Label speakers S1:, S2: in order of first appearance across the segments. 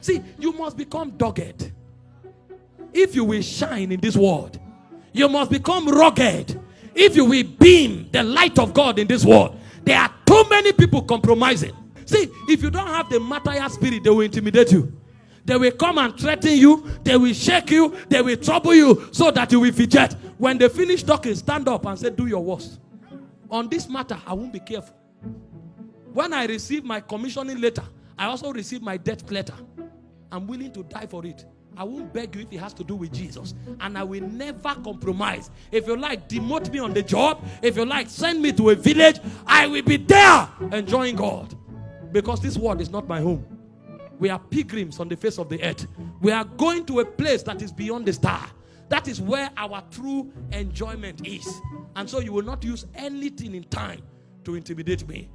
S1: See, you must become dogged. If you will shine in this world, you must become rugged. If you will beam the light of God in this world. There are too many people compromising. See, if you don't have the martyr spirit, they will intimidate you. They will come and threaten you. They will shake you. They will trouble you so that you will fidget. When they finish talking, stand up and say, do your worst. On this matter, I won't be careful. When I receive my commissioning letter, I also receive my death letter. I'm willing to die for it. I won't beg you if it has to do with Jesus. And I will never compromise. If you like, demote me on the job. If you like, send me to a village. I will be there enjoying God. Because this world is not my home. We are pilgrims on the face of the earth. We are going to a place that is beyond the star. That is where our true enjoyment is. And so you will not use anything in time to intimidate me.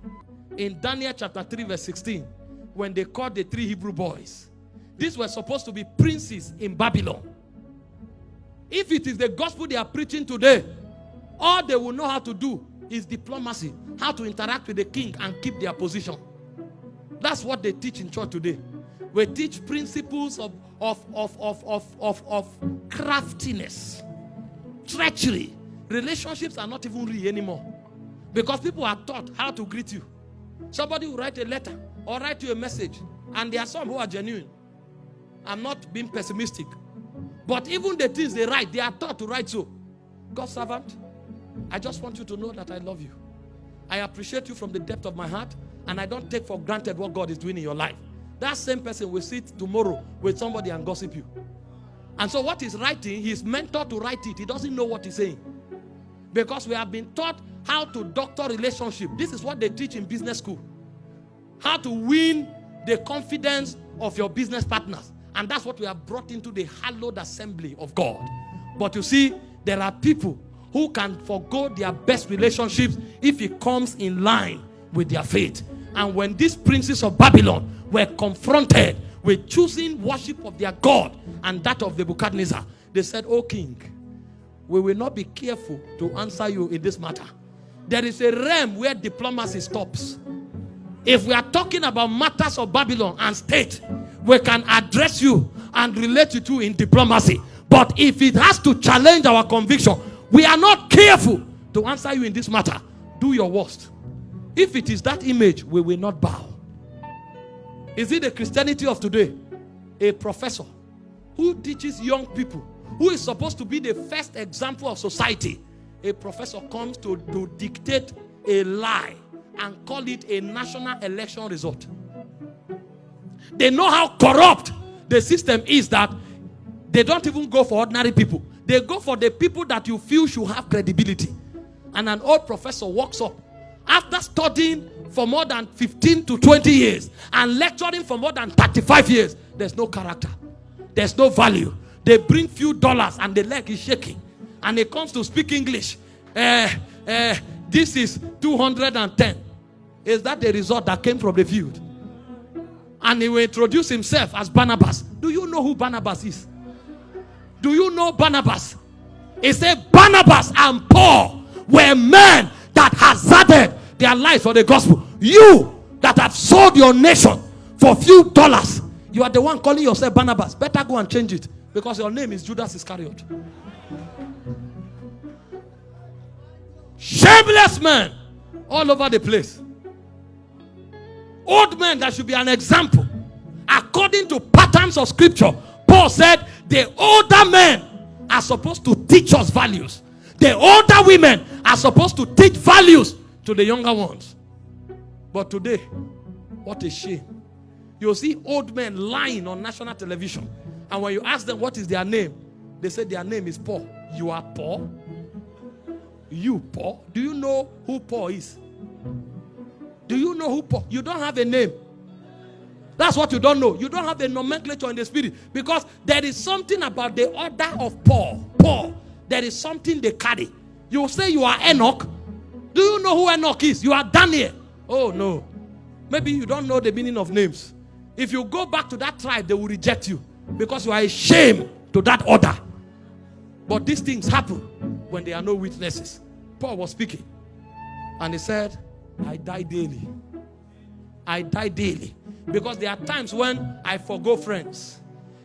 S1: In Daniel chapter 3 verse 16, when they called the 3 Hebrew boys, these were supposed to be princes in Babylon. If it is the gospel they are preaching today, all they will know how to do is diplomacy, how to interact with the king and keep their position. That's what they teach in church today. We teach principles of craftiness, treachery. Relationships are not even real anymore because people are taught how to greet you. Somebody will write a letter or write you a message, and there are some who are genuine. I'm not being pessimistic, but even the things they write, they are taught to write so. God's servant, I just want you to know that I love you. I appreciate you from the depth of my heart, and I don't take for granted what God is doing in your life. That same person will sit tomorrow with somebody and gossip you. And so what he's writing, he's mentored to write it. He doesn't know what he's saying. Because we have been taught how to doctor relationship. This is what they teach in business school. How to win the confidence of your business partners. And that's what we have brought into the hallowed assembly of God. But you see, there are people who can forgo their best relationships if it comes in line with their faith. And when these princes of Babylon were confronted with choosing worship of their God and that of Nebuchadnezzar, they said, "O king, we will not be careful to answer you in this matter." There is a realm where diplomacy stops. If we are talking about matters of Babylon and state, we can address you and relate to you in diplomacy. But if it has to challenge our conviction, we are not careful to answer you in this matter. Do your worst. If it is that image, we will not bow. Is it the Christianity of today? A professor who teaches young people, who is supposed to be the first example of society, a professor comes to dictate a lie and call it a national election result. They know how corrupt the system is that they don't even go for ordinary people. They go for the people that you feel should have credibility. And an old professor walks up after studying for more than 15 to 20 years and lecturing for more than 35 years. There's no character. There's no value. They bring few dollars and the leg is shaking. And he comes to speak English. This is 210. Is that the result that came from the field? And he will introduce himself as Barnabas. Do you know who Barnabas is? Do you know Barnabas? He said Barnabas and Paul were men that hazarded their lives for the gospel. You that have sold your nation for a few dollars, you are the one calling yourself Barnabas. Better go and change it, because your name is Judas Iscariot. Shameless men all over the place. Old men that should be an example. According to patterns of scripture, Paul said the older men are supposed to teach us values. The older women are supposed to teach values to the younger ones. But today, what a shame. You'll see old men lying on national television. And when you ask them what is their name, they say their name is Paul. You are Paul? You Paul? Do you know who Paul is? Do you know who Paul? You don't have a name. That's what you don't know. You don't have a nomenclature in the spirit. Because there is something about the order of Paul. Paul. There is something they carry. You say you are Enoch. Do you know who Enoch is? You are Daniel. Oh no. Maybe you don't know the meaning of names. If you go back to that tribe, they will reject you. Because you are a shame to that order. But these things happen when there are no witnesses. Paul was speaking. And he said, I die daily. I die daily. Because there are times when I forgo friends.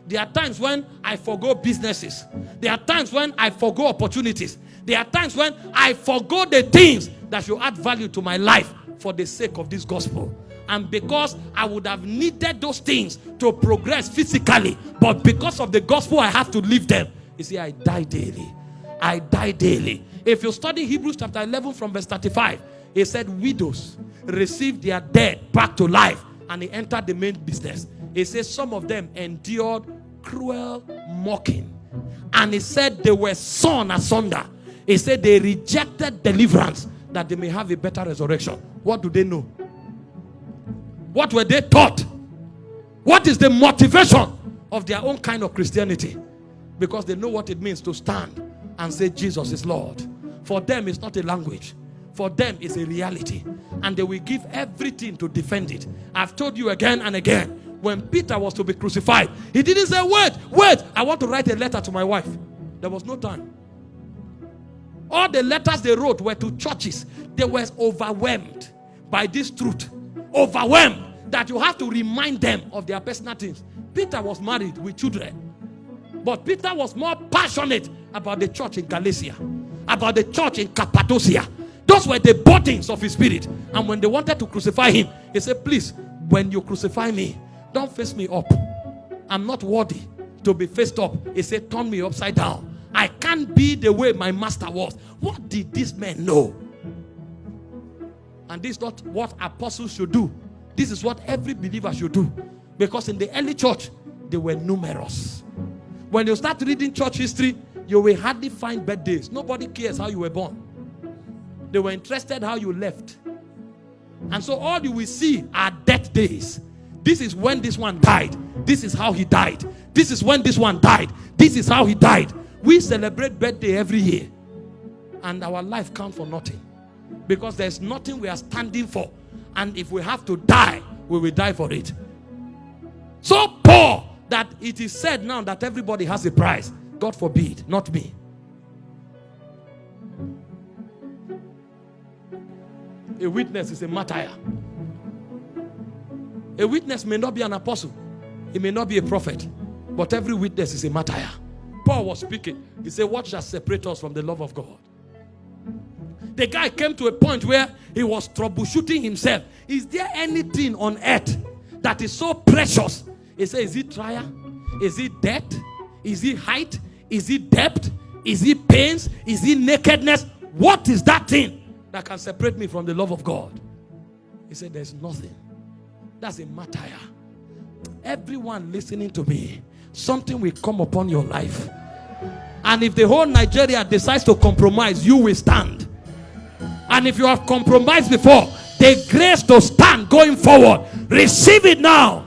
S1: There are times when I forgo businesses. There are times when I forgo opportunities. There are times when I forgo the things that should add value to my life for the sake of this gospel. And because I would have needed those things to progress physically, but because of the gospel, I have to leave them. You see, I die daily. I die daily. If you study Hebrews chapter 11 from verse 35, it said widows received their dead back to life, and they entered the main business. It says some of them endured cruel mocking, and it said they were sawn asunder. It said they rejected deliverance that they may have a better resurrection. What do they know? What were they taught? What is the motivation of their own kind of Christianity? Because they know what it means to stand and say Jesus is Lord. For them, it's not a language. For them, it's a reality. And they will give everything to defend it. I've told you again and again, when Peter was to be crucified, he didn't say, wait, I want to write a letter to my wife. There was no time. All the letters they wrote were to churches. They were overwhelmed by this truth. Overwhelmed that you have to remind them of their personal things. Peter was married with children. But Peter was more passionate about the church in Galatia, about the church in Cappadocia. Those were the burdens of his spirit. And when they wanted to crucify him, he said, please, when you crucify me, don't face me up. I'm not worthy to be faced up. He said, turn me upside down. I can't be the way my master was. What did this man know? And this is not what apostles should do. This is what every believer should do. Because in the early church, they were numerous. When you start reading church history, you will hardly find birthdays. Nobody cares how you were born. They were interested how you left. And so all you will see are death days. This is when this one died. This is how he died. This is when this one died. This is how he died. We celebrate birthday every year. And our life counts for nothing. Because there's nothing we are standing for. And if we have to die, we will die for it. So poor that it is said now that everybody has a price. God forbid, not me. A witness is a martyr. A witness may not be an apostle. He may not be a prophet. But every witness is a martyr. Paul was speaking. He said, what shall separate us from the love of God? The guy came to a point where he was troubleshooting himself. Is there anything on earth that is so precious? He said, is it trial? Is it death? Is it height? Is it depth? Is it pains? Is it nakedness? What is that thing that can separate me from the love of God? He said, there's nothing. That's a martyr. Everyone listening to me, something will come upon your life. And if the whole Nigeria decides to compromise, you will stand. And if you have compromised before, the grace to stand going forward, receive it now.